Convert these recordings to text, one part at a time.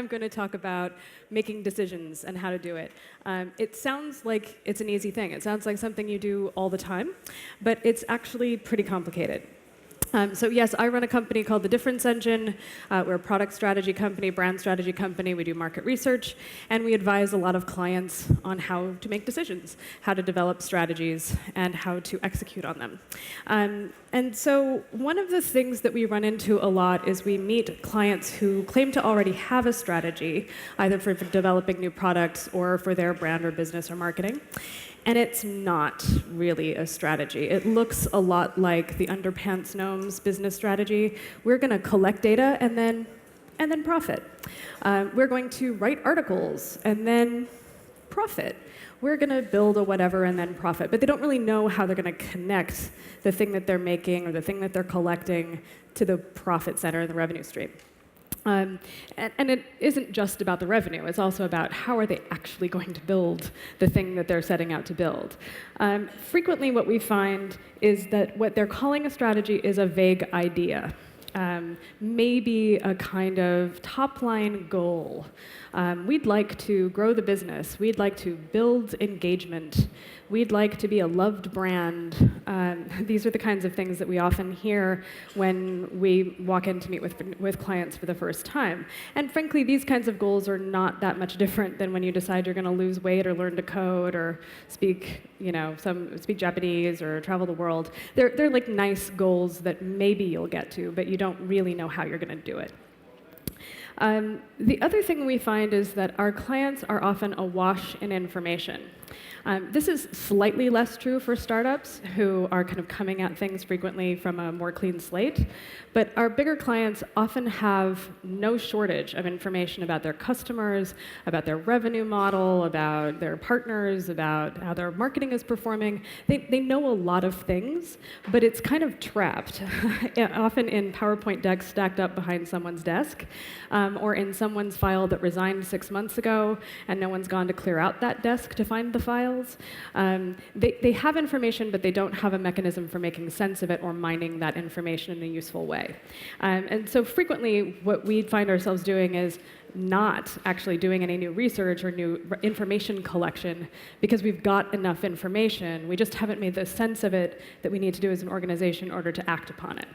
I'm going to talk about making decisions and how to do it. It sounds like it's an easy thing. It sounds like something you do all the time, but it's actually pretty complicated. So yes, I run a company called The Difference Engine. We're a product strategy company, brand strategy company. We do market research, and we advise a lot of clients on how to make decisions, how to develop strategies, and how to execute on them. And so one of the things that we run into a lot is we meet clients who claim to already have a strategy, either for developing new products or for their brand or business or marketing. And it's not really a strategy. It looks a lot like the Underpants Gnomes business strategy. We're going to collect data and then profit. We're going to write articles and then profit. We're going to build a whatever and then profit. But they don't really know how they're going to connect the thing that they're making or the thing that they're collecting to the profit center, the revenue stream. And it isn't just about the revenue. It's also about how are they actually going to build the thing that they're setting out to build. Frequently what we find is that what they're calling a strategy is a vague idea. Maybe a kind of top-line goal. We'd like to grow the business. We'd like to build engagement. We'd like to be a loved brand. These are the kinds of things that we often hear when we walk in to meet with clients for the first time. And frankly, these kinds of goals are not that much different than when you decide you're going to lose weight or learn to code or speak, speak Japanese or travel the world. They're like nice goals that maybe you'll get to, but you don't really know how you're going to do it. The other thing we find is that our clients are often awash in information. This is slightly less true for startups who are kind of coming at things frequently from a more clean slate. But our bigger clients often have no shortage of information about their customers, about their revenue model, about their partners, about how their marketing is performing. They know a lot of things, but it's kind of trapped, often in PowerPoint decks stacked up behind someone's desk, or in someone's file that resigned 6 months ago, and no one's gone to clear out that desk to find the files. They have information, but they don't have a mechanism for making sense of it or mining that information in a useful way. And so frequently, what we find ourselves doing is not actually doing any new research or new information collection because we've got enough information. We just haven't made the sense of it that we need to do as an organization in order to act upon it.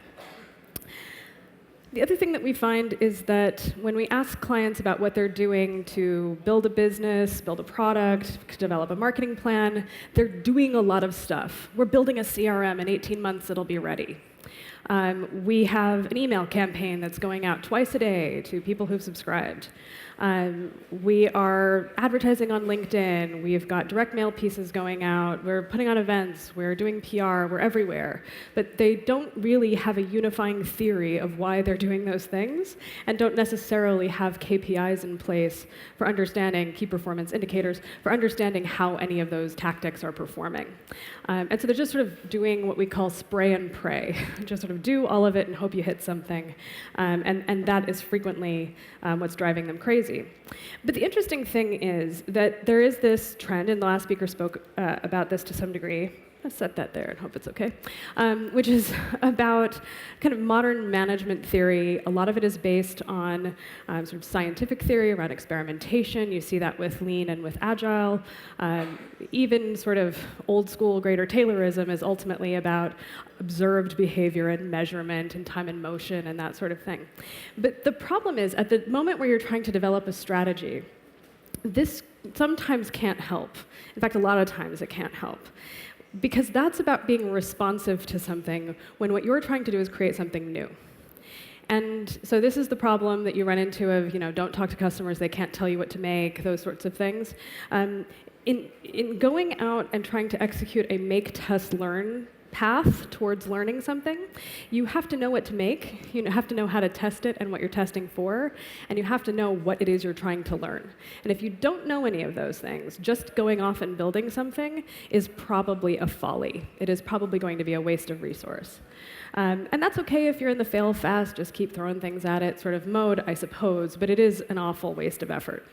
The other thing that we find is that when we ask clients about what they're doing to build a business, build a product, develop a marketing plan, they're doing a lot of stuff. We're building a CRM. In 18 months, it'll be ready. We have an email campaign that's going out twice a day to people who've subscribed. We are advertising on LinkedIn. We've got direct mail pieces going out. We're putting on events. We're doing PR. We're everywhere. But they don't really have a unifying theory of why they're doing those things and don't necessarily have KPIs in place for understanding key performance indicators, for understanding how any of those tactics are performing. And so they're just sort of doing what we call spray and pray. Just sort of do all of it and hope you hit something. And that is frequently what's driving them crazy. But the interesting thing is that there is this trend, and the last speaker spoke about this to some degree. I'll set that there and hope it's okay, which is about kind of modern management theory. A lot of it is based on sort of scientific theory around experimentation. You see that with Lean and with Agile. Even sort of old school greater Taylorism is ultimately about observed behavior and measurement and time and motion and that sort of thing. But the problem is, at the moment where you're trying to develop a strategy, this sometimes can't help. In fact, a lot of times it can't help. Because that's about being responsive to something when what you're trying to do is create something new. And so this is the problem that you run into of, don't talk to customers, they can't tell you what to make, those sorts of things. In going out and trying to execute a make, test, learn path towards learning something, you have to know what to make, you have to know how to test it and what you're testing for, and you have to know what it is you're trying to learn. And if you don't know any of those things, just going off and building something is probably a folly. It is probably going to be a waste of resource. And that's okay if you're in the fail fast, just keep throwing things at it sort of mode, I suppose, but it is an awful waste of effort.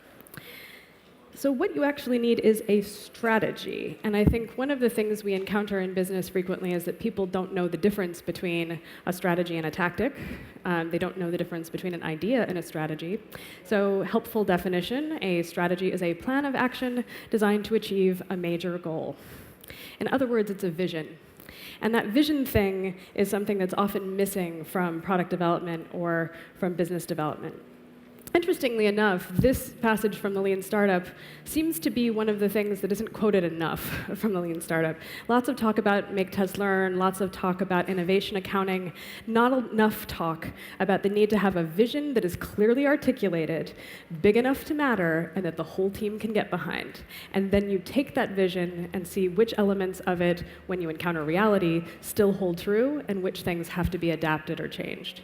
So what you actually need is a strategy. And I think one of the things we encounter in business frequently is that people don't know the difference between a strategy and a tactic. They don't know the difference between an idea and a strategy. So helpful definition, a strategy is a plan of action designed to achieve a major goal. In other words, it's a vision. And that vision thing is something that's often missing from product development or from business development. Interestingly enough, this passage from the Lean Startup seems to be one of the things that isn't quoted enough from the Lean Startup. Lots of talk about make, test, learn, lots of talk about innovation accounting, not enough talk about the need to have a vision that is clearly articulated, big enough to matter, and that the whole team can get behind. And then you take that vision and see which elements of it, when you encounter reality, still hold true, and which things have to be adapted or changed.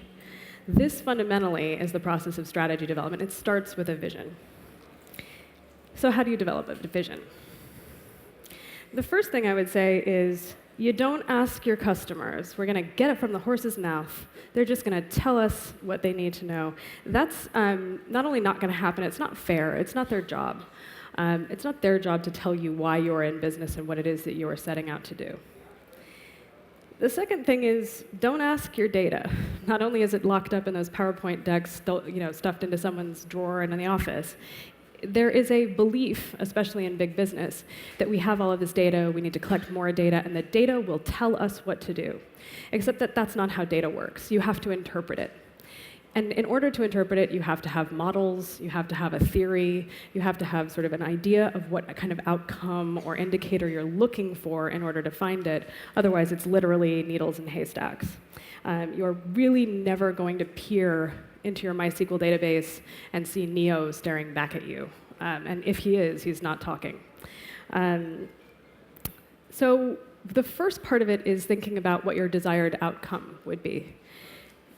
This fundamentally is the process of strategy development. It starts with a vision. So how do you develop a vision? The first thing I would say is you don't ask your customers. We're going to get it from the horse's mouth. They're just going to tell us what they need to know. That's not only not going to happen, it's not fair. It's not their job. It's not their job to tell you why you're in business and what it is that you are setting out to do. The second thing is, don't ask your data. Not only is it locked up in those PowerPoint decks, stuffed into someone's drawer and in the office, there is a belief, especially in big business, that we have all of this data, we need to collect more data, and the data will tell us what to do. Except that that's not how data works. You have to interpret it. And in order to interpret it, you have to have models, you have to have a theory, you have to have sort of an idea of what kind of outcome or indicator you're looking for in order to find it. Otherwise, it's literally needles in haystacks. You're really never going to peer into your MySQL database and see Neo staring back at you. And if he is, he's not talking. So the first part of it is thinking about what your desired outcome would be.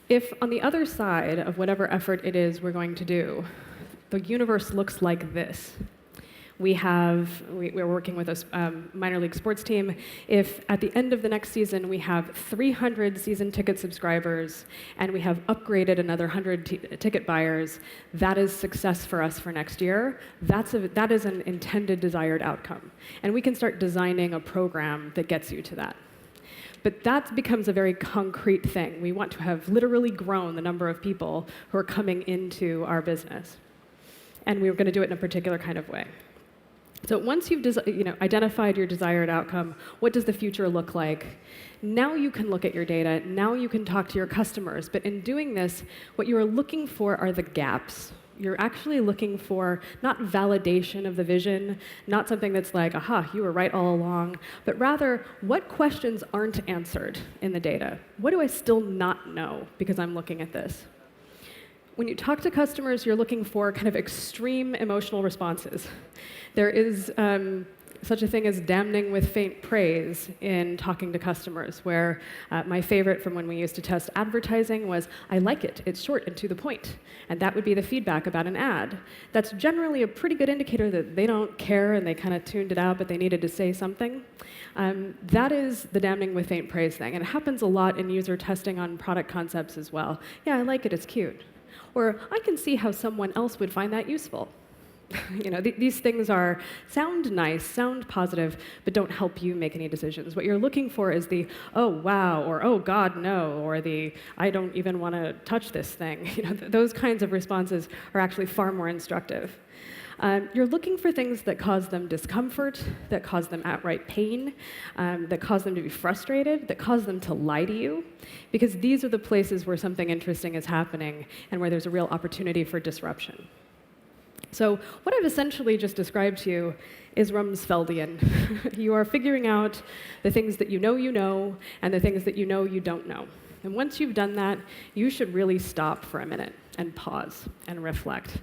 If on the other side of whatever effort it is we're going to do, the universe looks like this. We're working with a minor league sports team. If at the end of the next season we have 300 season ticket subscribers and we have upgraded another 100 ticket buyers, that is success for us for next year. That is an intended desired outcome. And we can start designing a program that gets you to that. But that becomes a very concrete thing. We want to have literally grown the number of people who are coming into our business. And we're going to do it in a particular kind of way. So once you've identified your desired outcome, what does the future look like? Now you can look at your data. Now you can talk to your customers. But in doing this, what you are looking for are the gaps. You're actually looking for not validation of the vision, not something that's like, aha, you were right all along, but rather, what questions aren't answered in the data? What do I still not know because I'm looking at this? When you talk to customers, you're looking for kind of extreme emotional responses. There is such a thing as damning with faint praise in talking to customers, where my favorite from when we used to test advertising was, I like it, it's short and to the point. And that would be the feedback about an ad. That's generally a pretty good indicator that they don't care and they kind of tuned it out, but they needed to say something. That is the damning with faint praise thing. And it happens a lot in user testing on product concepts as well. Yeah, I like it, it's cute. Or I can see how someone else would find that useful. These things sound nice, sound positive, but don't help you make any decisions. What you're looking for is the, oh, wow, or oh, God, no, or the, I don't even want to touch this thing. Those kinds of responses are actually far more instructive. You're looking for things that cause them discomfort, that cause them outright pain, that cause them to be frustrated, that cause them to lie to you, because these are the places where something interesting is happening and where there's a real opportunity for disruption. So what I've essentially just described to you is Rumsfeldian. You are figuring out the things that you know, and the things that you don't know. And once you've done that, you should really stop for a minute and pause and reflect.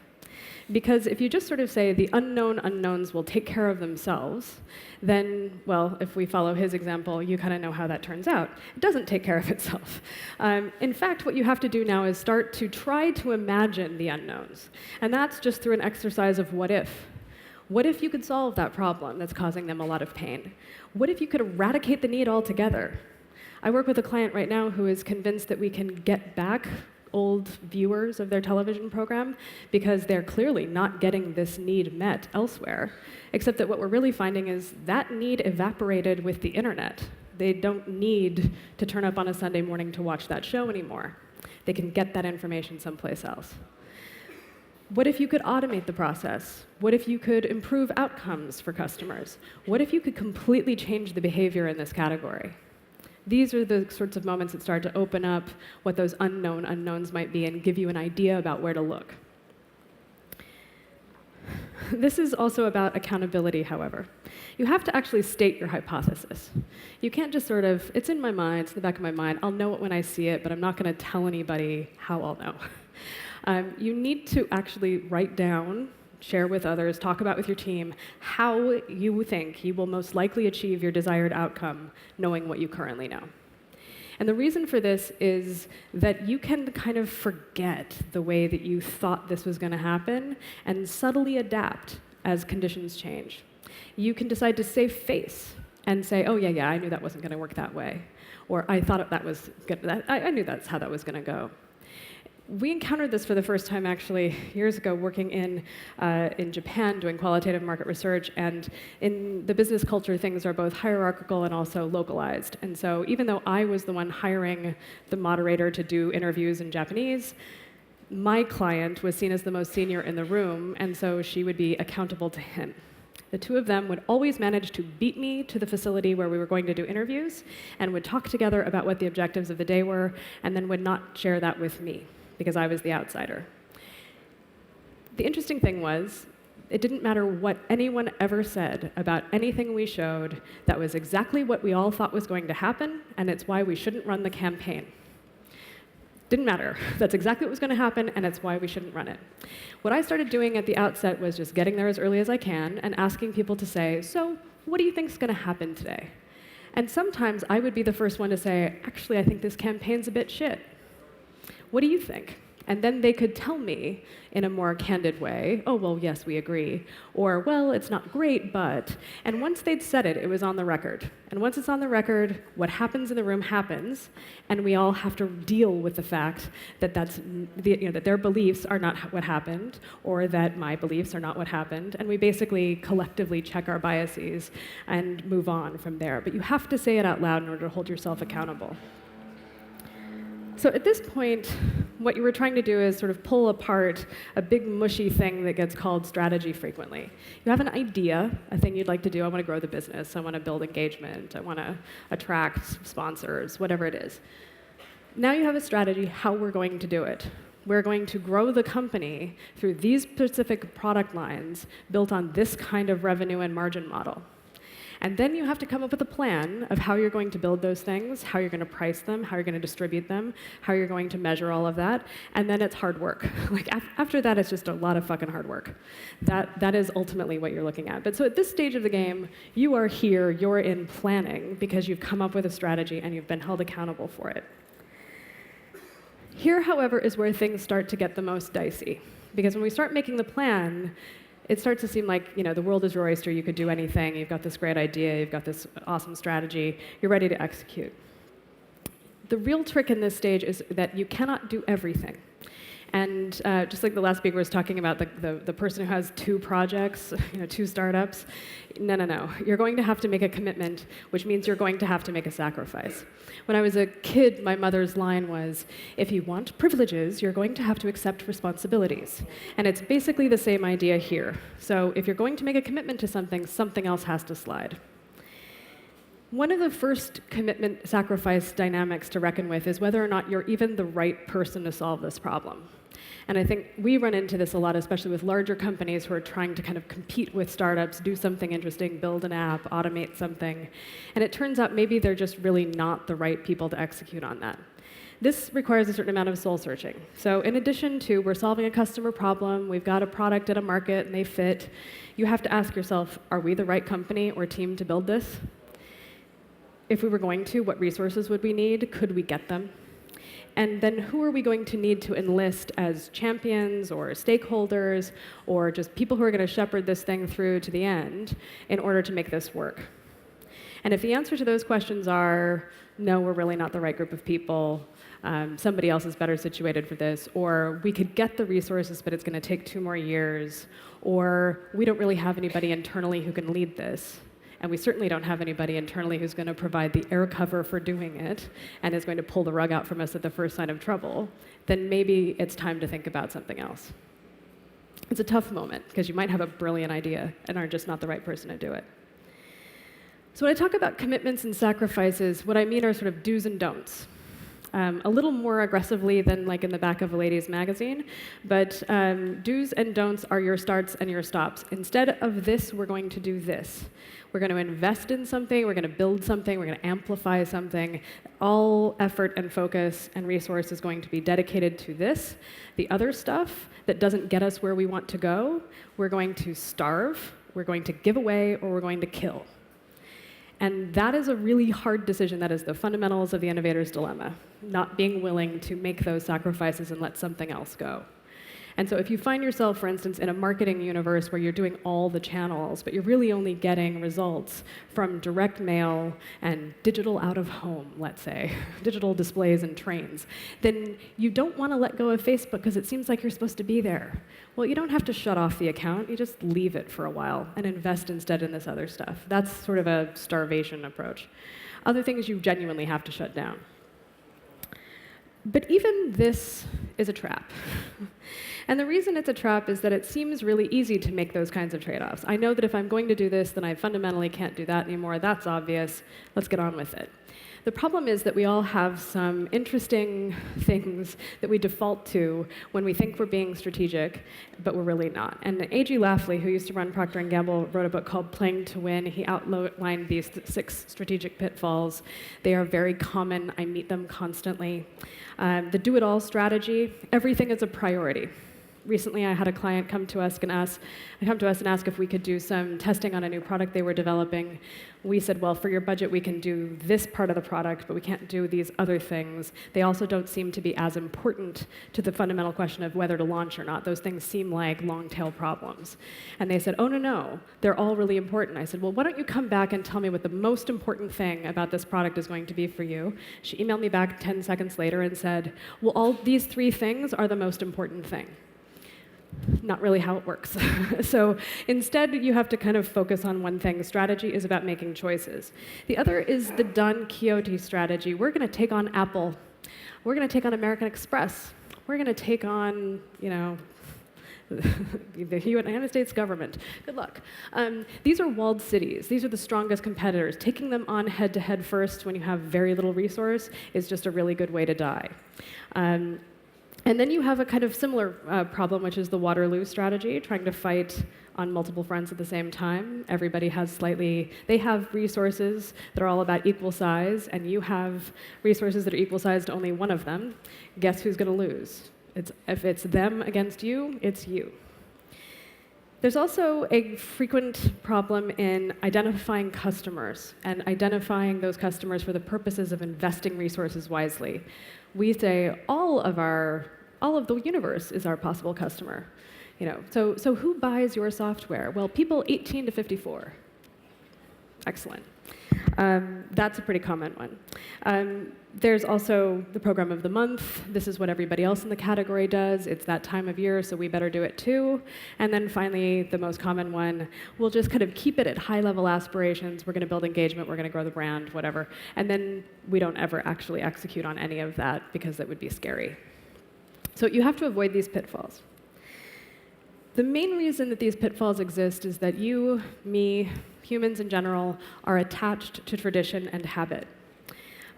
Because if you just sort of say the unknown unknowns will take care of themselves, then, well, if we follow his example, you kind of know how that turns out. It doesn't take care of itself. In fact, what you have to do now is start to try to imagine the unknowns. And that's just through an exercise of what if. What if you could solve that problem that's causing them a lot of pain? What if you could eradicate the need altogether? I work with a client right now who is convinced that we can get back old viewers of their television program because they're clearly not getting this need met elsewhere, except that what we're really finding is that need evaporated with the internet. They don't need to turn up on a Sunday morning to watch that show anymore. They can get that information someplace else. What if you could automate the process? What if you could improve outcomes for customers? What if you could completely change the behavior in this category? These are the sorts of moments that start to open up what those unknown unknowns might be and give you an idea about where to look. This is also about accountability, however. You have to actually state your hypothesis. You can't just sort of, it's in my mind, it's in the back of my mind, I'll know it when I see it, but I'm not going to tell anybody how I'll know. You need to actually write down, share with others, talk about with your team how you think you will most likely achieve your desired outcome, knowing what you currently know. And the reason for this is that you can kind of forget the way that you thought this was going to happen and subtly adapt as conditions change. You can decide to save face and say, oh, yeah, I knew that wasn't going to work that way. Or I thought that was good. I knew that's how that was going to go. We encountered this for the first time, actually, years ago, working in Japan, doing qualitative market research. And in the business culture, things are both hierarchical and also localized. And so even though I was the one hiring the moderator to do interviews in Japanese, my client was seen as the most senior in the room, and so she would be accountable to him. The two of them would always manage to beat me to the facility where we were going to do interviews and would talk together about what the objectives of the day were, and then would not share that with me, because I was the outsider. The interesting thing was, it didn't matter what anyone ever said about anything we showed. That was exactly what we all thought was going to happen, and it's why we shouldn't run the campaign. Didn't matter. That's exactly what was going to happen, and it's why we shouldn't run it. What I started doing at the outset was just getting there as early as I can and asking people to say, so what do you think is going to happen today? And sometimes I would be the first one to say, actually, I think this campaign's a bit shit. What do you think? And then they could tell me in a more candid way, oh, well, yes, we agree. Or, well, it's not great, but. And once they'd said it, it was on the record. And once it's on the record, what happens in the room happens, and we all have to deal with the fact that that their beliefs are not what happened, or that my beliefs are not what happened. And we basically collectively check our biases and move on from there. But you have to say it out loud in order to hold yourself accountable. So at this point, what you were trying to do is sort of pull apart a big mushy thing that gets called strategy frequently. You have an idea, a thing you'd like to do. I want to grow the business. I want to build engagement. I want to attract sponsors, whatever it is. Now you have a strategy how we're going to do it. We're going to grow the company through these specific product lines built on this kind of revenue and margin model. And then you have to come up with a plan of how you're going to build those things, how you're going to price them, how you're going to distribute them, how you're going to measure all of that, and then it's hard work. Like after that, it's just a lot of fucking hard work. That is ultimately what you're looking at. But so at this stage of the game, you are here, you're in planning because you've come up with a strategy and you've been held accountable for it. Here, however, is where things start to get the most dicey. Because when we start making the plan, it starts to seem like, the world is your oyster, you could do anything, you've got this great idea, you've got this awesome strategy, you're ready to execute. The real trick in this stage is that you cannot do everything. And just like the last speaker was talking about the person who has 2 projects, 2 startups, no. You're going to have to make a commitment, which means you're going to have to make a sacrifice. When I was a kid, my mother's line was, if you want privileges, you're going to have to accept responsibilities. And it's basically the same idea here. So if you're going to make a commitment to something, something else has to slide. One of the first commitment sacrifice dynamics to reckon with is whether or not you're even the right person to solve this problem. And I think we run into this a lot, especially with larger companies who are trying to kind of compete with startups, do something interesting, build an app, automate something. And it turns out maybe they're just really not the right people to execute on that. This requires a certain amount of soul searching. So in addition to we're solving a customer problem, we've got a product at a market and they fit, you have to ask yourself, are we the right company or team to build this? If we were going to, what resources would we need? Could we get them? And then who are we going to need to enlist as champions or stakeholders or just people who are going to shepherd this thing through to the end in order to make this work? And if the answer to those questions are no, we're really not the right group of people, somebody else is better situated for this, or we could get the resources, but it's going to take 2 more years, or we don't really have anybody internally who can lead this. And we certainly don't have anybody internally who's going to provide the air cover for doing it and is going to pull the rug out from us at the first sign of trouble, then maybe it's time to think about something else. It's a tough moment, because you might have a brilliant idea and are just not the right person to do it. So when I talk about commitments and sacrifices, what I mean are sort of do's and don'ts. A little more aggressively than like in the back of a ladies' magazine, but do's and don'ts are your starts and your stops. Instead of this, we're going to do this. We're going to invest in something, we're going to build something, we're going to amplify something. All effort and focus and resource is going to be dedicated to this. The other stuff that doesn't get us where we want to go, we're going to starve, we're going to give away, or we're going to kill. And that is a really hard decision. That is the fundamentals of the innovator's dilemma, not being willing to make those sacrifices and let something else go. And so if you find yourself, for instance, in a marketing universe where you're doing all the channels, but you're really only getting results from direct mail and digital out of home, let's say, digital displays and trains, then you don't want to let go of Facebook because it seems like you're supposed to be there. Well, you don't have to shut off the account. You just leave it for a while and invest instead in this other stuff. That's sort of a starvation approach. Other things you genuinely have to shut down. But even this is a trap. And the reason it's a trap is that it seems really easy to make those kinds of trade-offs. I know that if I'm going to do this, then I fundamentally can't do that anymore. That's obvious. Let's get on with it. The problem is that we all have some interesting things that we default to when we think we're being strategic, but we're really not. And A.G. Lafley, who used to run Procter & Gamble, wrote a book called Playing to Win. He outlined these 6 strategic pitfalls. They are very common. I meet them constantly. The do-it-all strategy, everything is a priority. Recently, I had a client come to us and ask if we could do some testing on a new product they were developing. We said, well, for your budget, we can do this part of the product, but we can't do these other things. They also don't seem to be as important to the fundamental question of whether to launch or not. Those things seem like long-tail problems. And they said, oh, no, they're all really important. I said, well, why don't you come back and tell me what the most important thing about this product is going to be for you? She emailed me back 10 seconds later and said, well, all these 3 things are the most important thing. Not really how it works. So instead, you have to kind of focus on one thing. Strategy is about making choices. The other is the Don Quixote strategy. We're going to take on Apple. We're going to take on American Express. We're going to take on, the United States government. Good luck. These are walled cities. These are the strongest competitors. Taking them on head-to-head first when you have very little resource is just a really good way to die. And then you have a kind of similar problem, which is the Waterloo strategy, trying to fight on multiple fronts at the same time. Everybody has they have resources that are all about equal size, and you have resources that are equal size to only one of them. Guess who's going to lose? If it's them against you, it's you. There's also a frequent problem in identifying customers and identifying those customers for the purposes of investing resources wisely. We say all of the universe is our possible customer. So who buys your software? Well, people 18 to 54. Excellent. That's a pretty common one. There's also the program of the month. This is what everybody else in the category does. It's that time of year, so we better do it too. And then finally, the most common one, we'll just kind of keep it at high-level aspirations. We're going to build engagement. We're going to grow the brand, whatever. And then we don't ever actually execute on any of that because that would be scary. So you have to avoid these pitfalls. The main reason that these pitfalls exist is that you, me, humans in general, are attached to tradition and habit.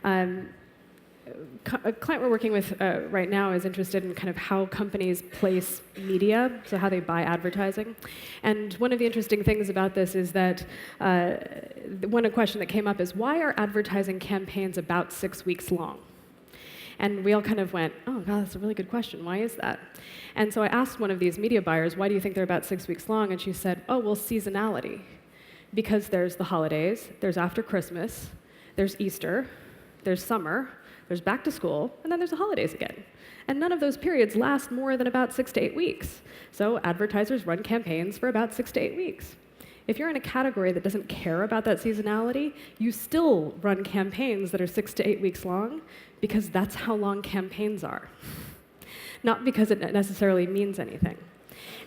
A client we're working with right now is interested in kind of how companies place media, so how they buy advertising. And one of the interesting things about this is that one question that came up is, why are advertising campaigns about 6 weeks long? And we all kind of went, oh, God, that's a really good question. Why is that? And so I asked one of these media buyers, why do you think they're about 6 weeks long? And she said, oh, well, seasonality. Because there's the holidays, there's after Christmas, there's Easter, there's summer, there's back to school, and then there's the holidays again. And none of those periods last more than about 6 to 8 weeks. So advertisers run campaigns for about 6 to 8 weeks. If you're in a category that doesn't care about that seasonality, you still run campaigns that are 6 to 8 weeks long because that's how long campaigns are, not because it necessarily means anything.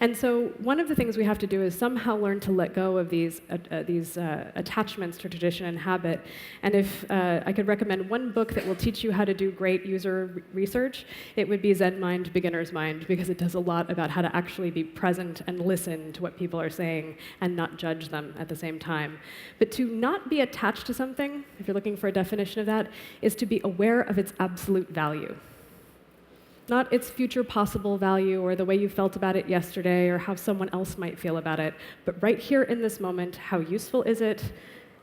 And so one of the things we have to do is somehow learn to let go of these attachments to tradition and habit. And if I could recommend one book that will teach you how to do great user research, it would be Zen Mind, Beginner's Mind, because it does a lot about how to actually be present and listen to what people are saying and not judge them at the same time. But to not be attached to something, if you're looking for a definition of that, is to be aware of its absolute value. Not its future possible value or the way you felt about it yesterday or how someone else might feel about it, but right here in this moment, how useful is it?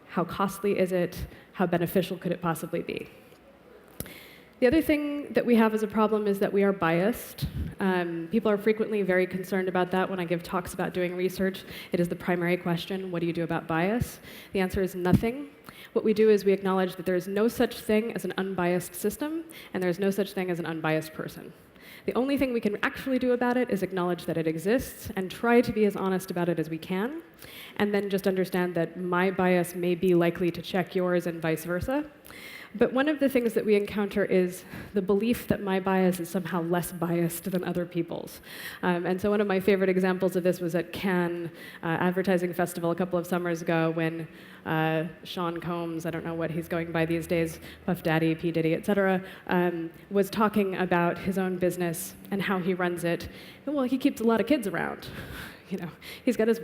How costly is it? How beneficial could it possibly be? The other thing that we have as a problem is that we are biased. People are frequently very concerned about that when I give talks about doing research. It is the primary question, what do you do about bias? The answer is nothing. What we do is we acknowledge that there is no such thing as an unbiased system, and there is no such thing as an unbiased person. The only thing we can actually do about it is acknowledge that it exists and try to be as honest about it as we can, and then just understand that my bias may be likely to check yours and vice versa. But one of the things that we encounter is the belief that my bias is somehow less biased than other people's. And so one of my favorite examples of this was at Cannes Advertising Festival a couple of summers ago when Sean Combs, I don't know what he's going by these days, Puff Daddy, P. Diddy, et cetera, was talking about his own business and how he runs it. Well, he keeps a lot of kids around. He's got his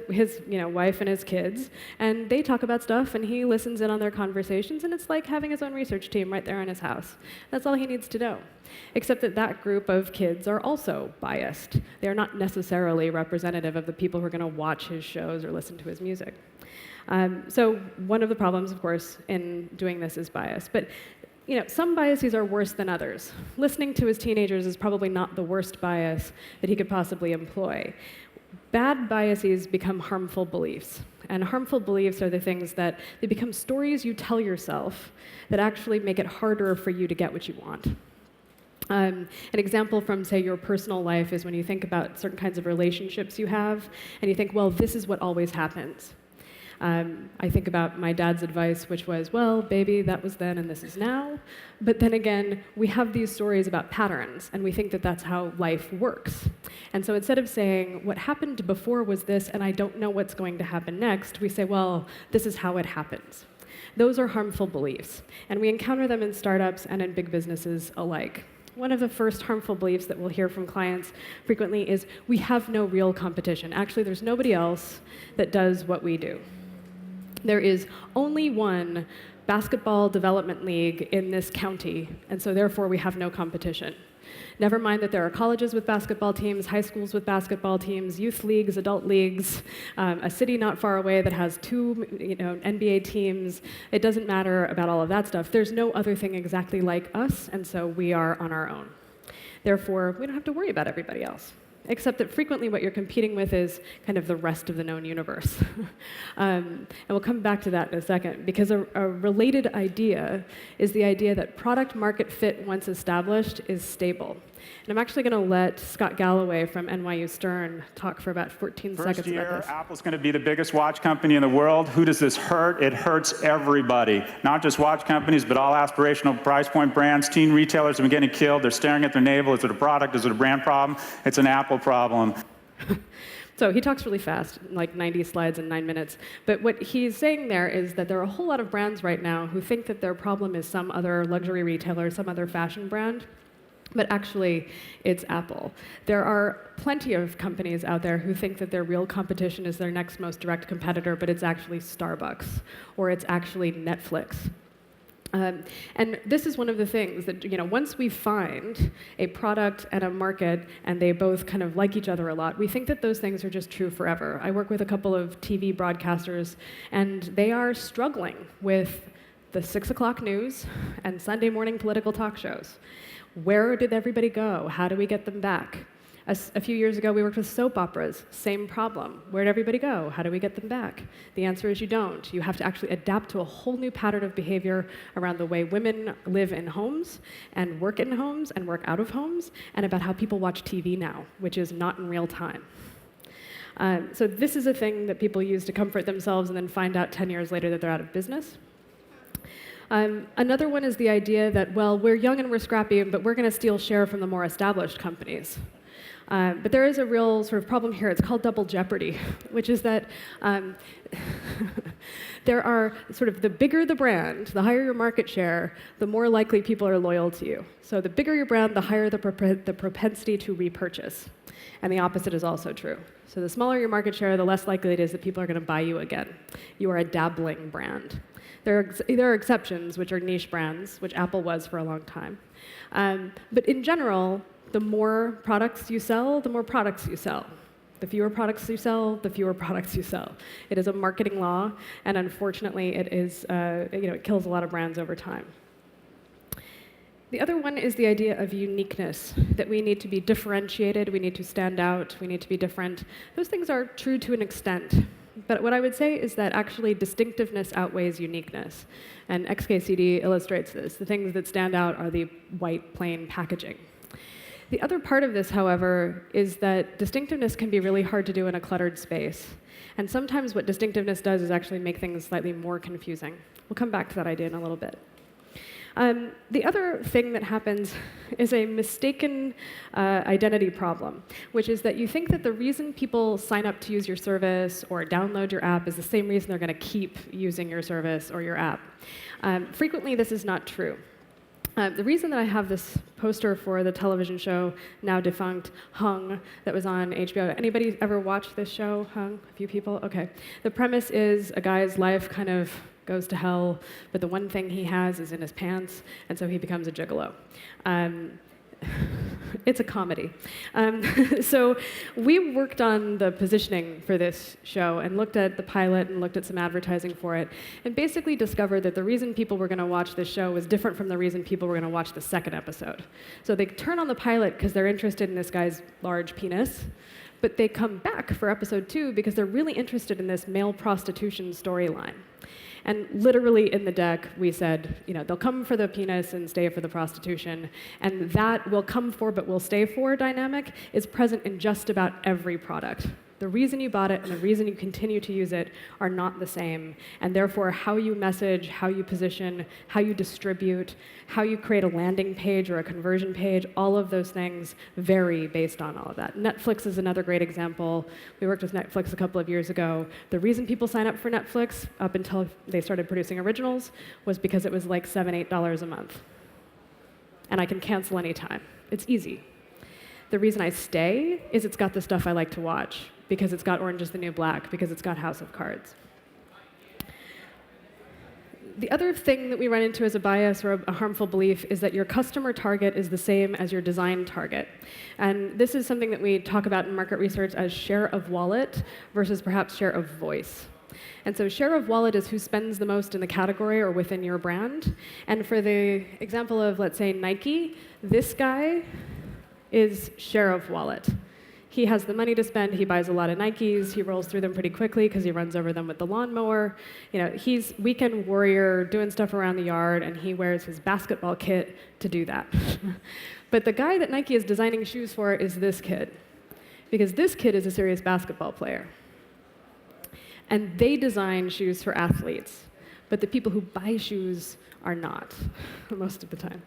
wife and his kids, and they talk about stuff, and he listens in on their conversations, and it's like having his own research team right there in his house. That's all he needs to know. Except that that group of kids are also biased. They are not necessarily representative of the people who are going to watch his shows or listen to his music. So one of the problems, of course, in doing this is bias. But some biases are worse than others. Listening to his teenagers is probably not the worst bias that he could possibly employ. Bad biases become harmful beliefs. And harmful beliefs are the things that they become stories you tell yourself that actually make it harder for you to get what you want. An example from, say, your personal life is when you think about certain kinds of relationships you have, and you think, well, this is what always happens. I think about my dad's advice, which was, well, baby, that was then and this is now. But then again, we have these stories about patterns, and we think that that's how life works. And so instead of saying, what happened before was this, and I don't know what's going to happen next, we say, well, this is how it happens. Those are harmful beliefs, and we encounter them in startups and in big businesses alike. One of the first harmful beliefs that we'll hear from clients frequently is, we have no real competition. Actually, there's nobody else that does what we do. There is only one basketball development league in this county, and so therefore we have no competition. Never mind that there are colleges with basketball teams, high schools with basketball teams, youth leagues, adult leagues, a city not far away that has 2 NBA teams. It doesn't matter about all of that stuff. There's no other thing exactly like us, and so we are on our own. Therefore, we don't have to worry about everybody else. Except that frequently what you're competing with is kind of the rest of the known universe. And we'll come back to that in a second, because a related idea is the idea that product market fit, once established, is stable. And I'm actually going to let Scott Galloway from NYU Stern talk for about 14 seconds about this. First year, Apple's going to be the biggest watch company in the world. Who does this hurt? It hurts everybody. Not just watch companies, but all aspirational price point brands. Teen retailers have been getting killed. They're staring at their navel. Is it a product? Is it a brand problem? It's an Apple problem. So he talks really fast, like 90 slides in 9 minutes. But what he's saying there is that there are a whole lot of brands right now who think that their problem is some other luxury retailer, some other fashion brand. But actually, it's Apple. There are plenty of companies out there who think that their real competition is their next most direct competitor, but it's actually Starbucks, or it's actually Netflix. And this is one of the things that, once we find a product and a market, and they both kind of like each other a lot, we think that those things are just true forever. I work with a couple of TV broadcasters, and they are struggling with the 6 o'clock news and Sunday morning political talk shows. Where did everybody go? How do we get them back? A few years ago, we worked with soap operas. Same problem. Where did everybody go? How do we get them back? The answer is you don't. You have to actually adapt to a whole new pattern of behavior around the way women live in homes and work in homes and work out of homes, and about how people watch TV now, which is not in real time. So this is a thing that people use to comfort themselves and then find out 10 years later that they're out of business. Another one is the idea that, well, we're young and we're scrappy, but we're going to steal share from the more established companies. But there is a real sort of problem here. It's called double jeopardy, which is that there are sort of the bigger the brand, the higher your market share, the more likely people are loyal to you. So the bigger your brand, the higher the propensity to repurchase. And the opposite is also true. So the smaller your market share, the less likely it is that people are going to buy you again. You are a dabbling brand. There are exceptions, which are niche brands, which Apple was for a long time. But in general, the more products you sell, the more products you sell. The fewer products you sell, the fewer products you sell. It is a marketing law, and unfortunately, it is it kills a lot of brands over time. The other one is the idea of uniqueness, that we need to be differentiated, we need to stand out, we need to be different. Those things are true to an extent. But what I would say is that actually distinctiveness outweighs uniqueness. And XKCD illustrates this. The things that stand out are the white, plain packaging. The other part of this, however, is that distinctiveness can be really hard to do in a cluttered space. And sometimes what distinctiveness does is actually make things slightly more confusing. We'll come back to that idea in a little bit. The other thing that happens is a mistaken identity problem, which is that you think that the reason people sign up to use your service or download your app is the same reason they're going to keep using your service or your app. Frequently, this is not true. The reason that I have this poster for the television show, now defunct, Hung, that was on HBO. Anybody ever watched this show, Hung? A few people? OK. The premise is a guy's life kind of goes to hell, but the one thing he has is in his pants, and so he becomes a gigolo. It's a comedy. So we worked on the positioning for this show and looked at the pilot and looked at some advertising for it, and basically discovered that the reason people were going to watch this show was different from the reason people were going to watch the second episode. So they turn on the pilot because they're interested in this guy's large penis, but they come back for episode 2 because they're really interested in this male prostitution storyline. And literally in the deck, we said, they'll come for the penis and stay for the prostitution. And that will come for but will stay for dynamic is present in just about every product. The reason you bought it and the reason you continue to use it are not the same. And therefore, how you message, how you position, how you distribute, how you create a landing page or a conversion page, all of those things vary based on all of that. Netflix is another great example. We worked with Netflix a couple of years ago. The reason people sign up for Netflix up until they started producing originals was because it was like $7, $8 a month. And I can cancel anytime. It's easy. The reason I stay is it's got the stuff I like to watch, because it's got Orange is the New Black, because it's got House of Cards. The other thing that we run into as a bias or a harmful belief is that your customer target is the same as your design target. And this is something that we talk about in market research as share of wallet versus perhaps share of voice. And so share of wallet is who spends the most in the category or within your brand. And for the example of, let's say, Nike, this guy is share of wallet. He has the money to spend. He buys a lot of Nikes. He rolls through them pretty quickly because he runs over them with the lawnmower. He's weekend warrior doing stuff around the yard, and he wears his basketball kit to do that. But the guy that Nike is designing shoes for is this kid, because this kid is a serious basketball player. And they design shoes for athletes, but the people who buy shoes are not, most of the time.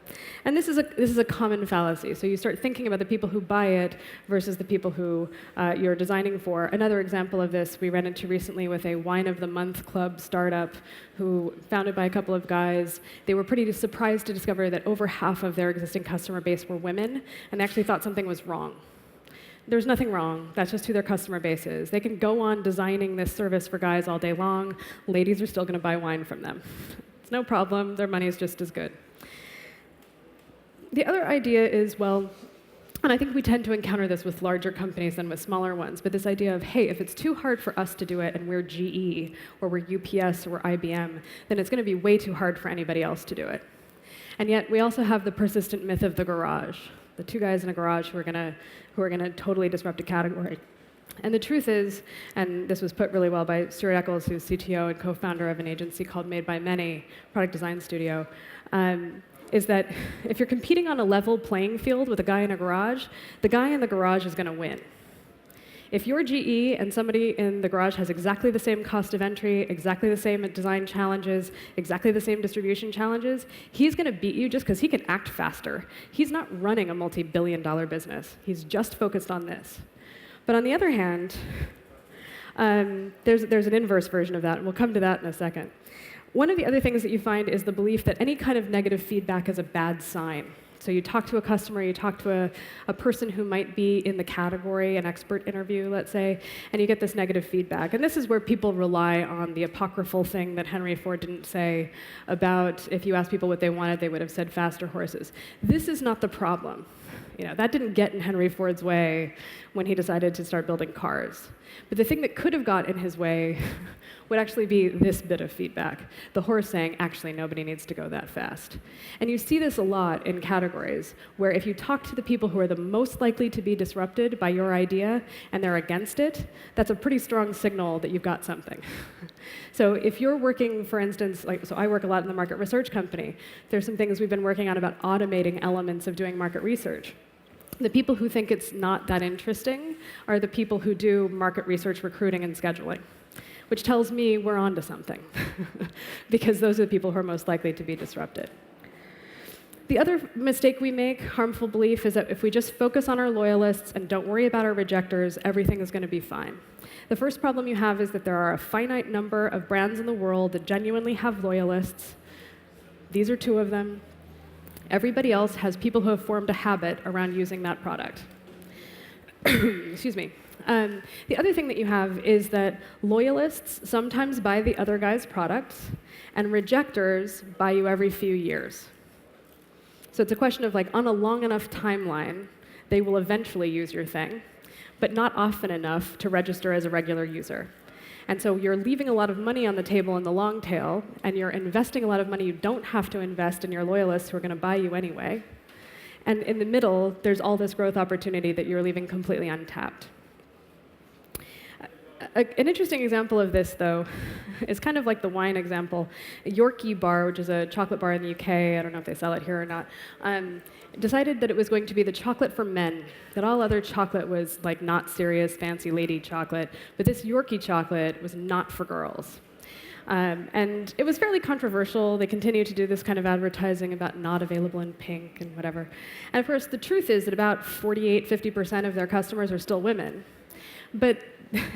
And this is a common fallacy. So you start thinking about the people who buy it versus the people who you're designing for. Another example of this we ran into recently with a Wine of the Month Club startup who founded by a couple of guys. They were pretty surprised to discover that over half of their existing customer base were women, and they actually thought something was wrong. There's nothing wrong. That's just who their customer base is. They can go on designing this service for guys all day long. Ladies are still going to buy wine from them. It's no problem. Their money is just as good. The other idea is, well, and I think we tend to encounter this with larger companies than with smaller ones, but this idea of, hey, if it's too hard for us to do it and we're GE or we're UPS or we're IBM, then it's going to be way too hard for anybody else to do it. And yet we also have the persistent myth of the garage, the two guys in a garage who are going to totally disrupt a category. And the truth is, and this was put really well by Stuart Eccles, who's CTO and co-founder of an agency called Made by Many, product design studio, is that if you're competing on a level playing field with a guy in a garage, the guy in the garage is going to win. If you're GE and somebody in the garage has exactly the same cost of entry, exactly the same design challenges, exactly the same distribution challenges, he's going to beat you just because he can act faster. He's not running a multi-billion-dollar business. He's just focused on this. But on the other hand, there's an inverse version of that, and we'll come to that in a second. One of the other things that you find is the belief that any kind of negative feedback is a bad sign. So you talk to a customer, you talk to a person who might be in the category, an expert interview, let's say, and you get this negative feedback. And this is where people rely on the apocryphal thing that Henry Ford didn't say about if you asked people what they wanted, they would have said faster horses. This is not the problem. That didn't get in Henry Ford's way when he decided to start building cars. But the thing that could have got in his way would actually be this bit of feedback. The horse saying, actually, nobody needs to go that fast. And you see this a lot in categories, where if you talk to the people who are the most likely to be disrupted by your idea, and they're against it, that's a pretty strong signal that you've got something. So if you're working, for instance, so I work a lot in the market research company. There's some things we've been working on about automating elements of doing market research. The people who think it's not that interesting are the people who do market research recruiting and scheduling, which tells me we're onto something, because those are the people who are most likely to be disrupted. The other mistake we make, harmful belief, is that if we just focus on our loyalists and don't worry about our rejectors, everything is going to be fine. The first problem you have is that there are a finite number of brands in the world that genuinely have loyalists. These are 2 of them. Everybody else has people who have formed a habit around using that product. Excuse me. The other thing that you have is that loyalists sometimes buy the other guy's products, and rejectors buy you every few years. So it's a question of, on a long enough timeline, they will eventually use your thing, but not often enough to register as a regular user. And so you're leaving a lot of money on the table in the long tail, and you're investing a lot of money you don't have to invest in your loyalists who are going to buy you anyway. And in the middle, there's all this growth opportunity that you're leaving completely untapped. An interesting example of this, though, is kind of like the wine example. Yorkie Bar, which is a chocolate bar in the UK, I don't know if they sell it here or not, decided that it was going to be the chocolate for men, that all other chocolate was not serious, fancy lady chocolate, but this Yorkie chocolate was not for girls. And it was fairly controversial. They continued to do this kind of advertising about not available in pink and whatever. And of course, the truth is that about 50% of their customers are still women. But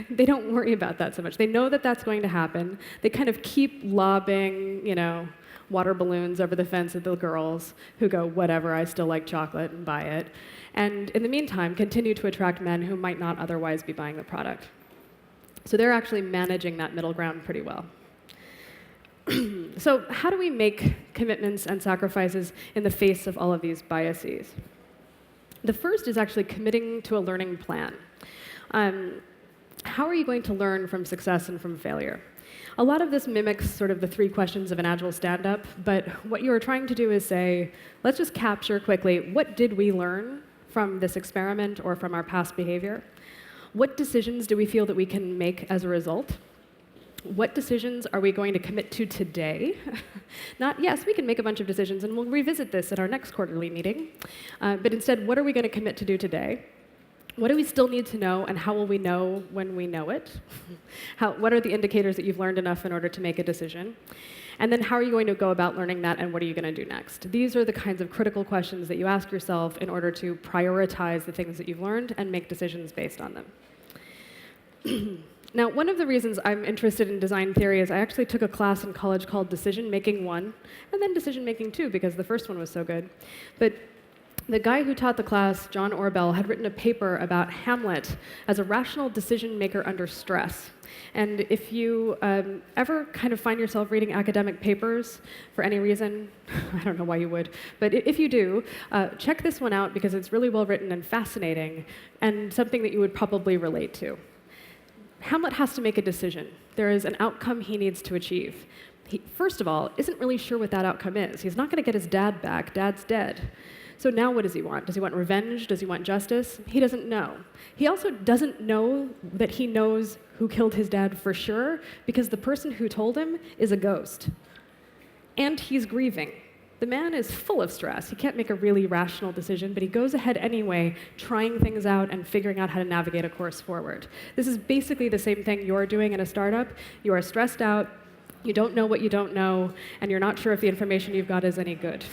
they don't worry about that so much. They know that that's going to happen. They kind of keep lobbing, water balloons over the fence at the girls who go, whatever, I still like chocolate, and buy it. And in the meantime, continue to attract men who might not otherwise be buying the product. So they're actually managing that middle ground pretty well. So how do we make commitments and sacrifices in the face of all of these biases? The first is actually committing to a learning plan. How are you going to learn from success and from failure? A lot of this mimics sort of the 3 questions of an agile stand-up, but what you are trying to do is say, let's just capture quickly, what did we learn from this experiment or from our past behavior? What decisions do we feel that we can make as a result? What decisions are we going to commit to today? Not, yes, we can make a bunch of decisions, and we'll revisit this at our next quarterly meeting. But instead, what are we going to commit to do today? What do we still need to know, and how will we know when we know it? What are the indicators that you've learned enough in order to make a decision? And then how are you going to go about learning that, and what are you going to do next? These are the kinds of critical questions that you ask yourself in order to prioritize the things that you've learned and make decisions based on them. Now, one of the reasons I'm interested in design theory is I actually took a class in college called Decision Making 1, and then Decision Making 2, because the first one was so good. But the guy who taught the class, John Orbell, had written a paper about Hamlet as a rational decision maker under stress. And if you ever kind of find yourself reading academic papers for any reason, I don't know why you would, but if you do, check this one out because it's really well written and fascinating and something that you would probably relate to. Hamlet has to make a decision. There is an outcome he needs to achieve. He, first of all, isn't really sure what that outcome is. He's not going to get his dad back. Dad's dead. So now what does he want? Does he want revenge? Does he want justice? He doesn't know. He also doesn't know that he knows who killed his dad for sure because the person who told him is a ghost. And he's grieving. The man is full of stress. He can't make a really rational decision, but he goes ahead anyway, trying things out and figuring out how to navigate a course forward. This is basically the same thing you're doing in a startup. You are stressed out, you don't know what you don't know, and you're not sure if the information you've got is any good.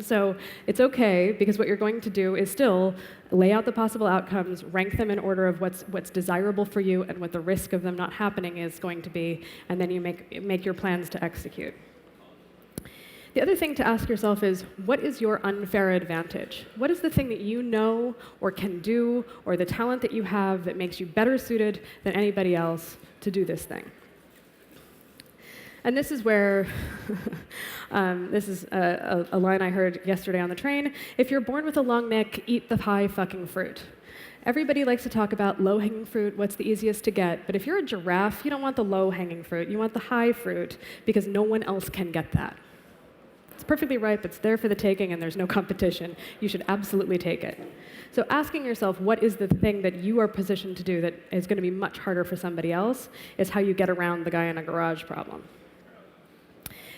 So it's okay, because what you're going to do is still lay out the possible outcomes, rank them in order of what's desirable for you and what the risk of them not happening is going to be, and then you make your plans to execute. The other thing to ask yourself is, what is your unfair advantage? What is the thing that you know or can do, or the talent that you have that makes you better suited than anybody else to do this thing? And this is where, this is a line I heard yesterday on the train. If you're born with a long neck, eat the high fucking fruit. Everybody likes to talk about low-hanging fruit, what's the easiest to get. But if you're a giraffe, you don't want the low-hanging fruit. You want the high fruit, because no one else can get that. It's perfectly ripe, it's there for the taking, and there's no competition. You should absolutely take it. So asking yourself, what is the thing that you are positioned to do that is going to be much harder for somebody else, is how you get around the guy in a garage problem.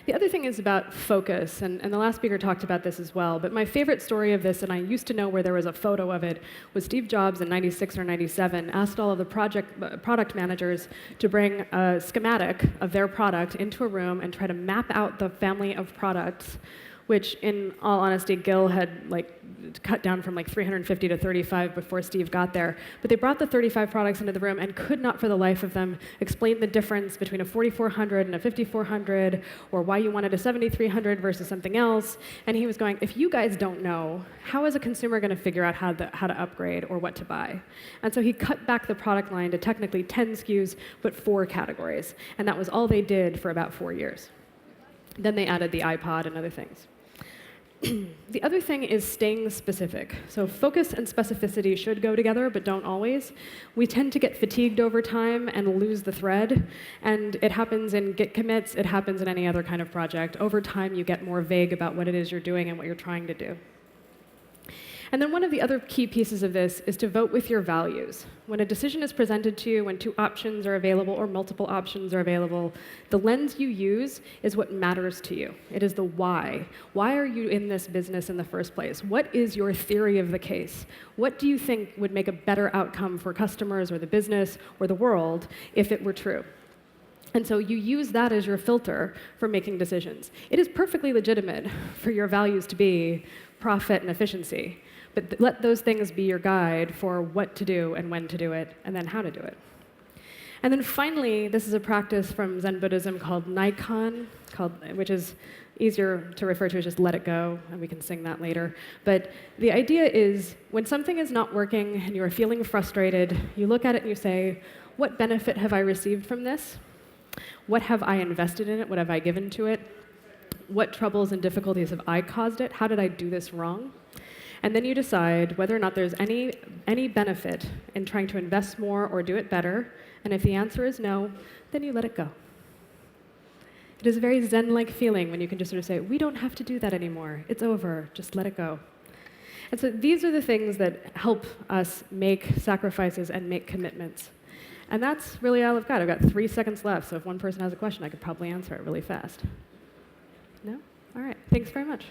The other thing is about focus, and the last speaker talked about this as well, but my favorite story of this, and I used to know where there was a photo of it, was Steve Jobs in '96 or '97 asked all of the product managers to bring a schematic of their product into a room and try to map out the family of products, which in all honesty, Gil had cut down from 350 to 35 before Steve got there. But they brought the 35 products into the room and could not for the life of them explain the difference between a 4400 and a 5400, or why you wanted a 7300 versus something else. And he was going, if you guys don't know, how is a consumer going to figure out how to upgrade or what to buy? And so he cut back the product line to technically 10 SKUs, but 4 categories. And that was all they did for about 4 years. Then they added the iPod and other things. The other thing is staying specific. So focus and specificity should go together, but don't always. We tend to get fatigued over time and lose the thread. And it happens in Git commits. It happens in any other kind of project. Over time, you get more vague about what it is you're doing and what you're trying to do. And then one of the other key pieces of this is to vote with your values. When a decision is presented to you, when 2 options are available or multiple options are available, the lens you use is what matters to you. It is the why. Why are you in this business in the first place? What is your theory of the case? What do you think would make a better outcome for customers or the business or the world if it were true? And so you use that as your filter for making decisions. It is perfectly legitimate for your values to be profit and efficiency. But let those things be your guide for what to do and when to do it, and then how to do it. And then finally, this is a practice from Zen Buddhism called Nikon, which is easier to refer to as just let it go, and we can sing that later. But the idea is, when something is not working and you're feeling frustrated, you look at it and you say, what benefit have I received from this? What have I invested in it? What have I given to it? What troubles and difficulties have I caused it? How did I do this wrong? And then you decide whether or not there's any benefit in trying to invest more or do it better. And if the answer is no, then you let it go. It is a very Zen-like feeling when you can just sort of say, we don't have to do that anymore. It's over. Just let it go. And so these are the things that help us make sacrifices and make commitments. And that's really all I've got. I've got 3 seconds left, so if one person has a question, I could probably answer it really fast. No? All right. Thanks very much.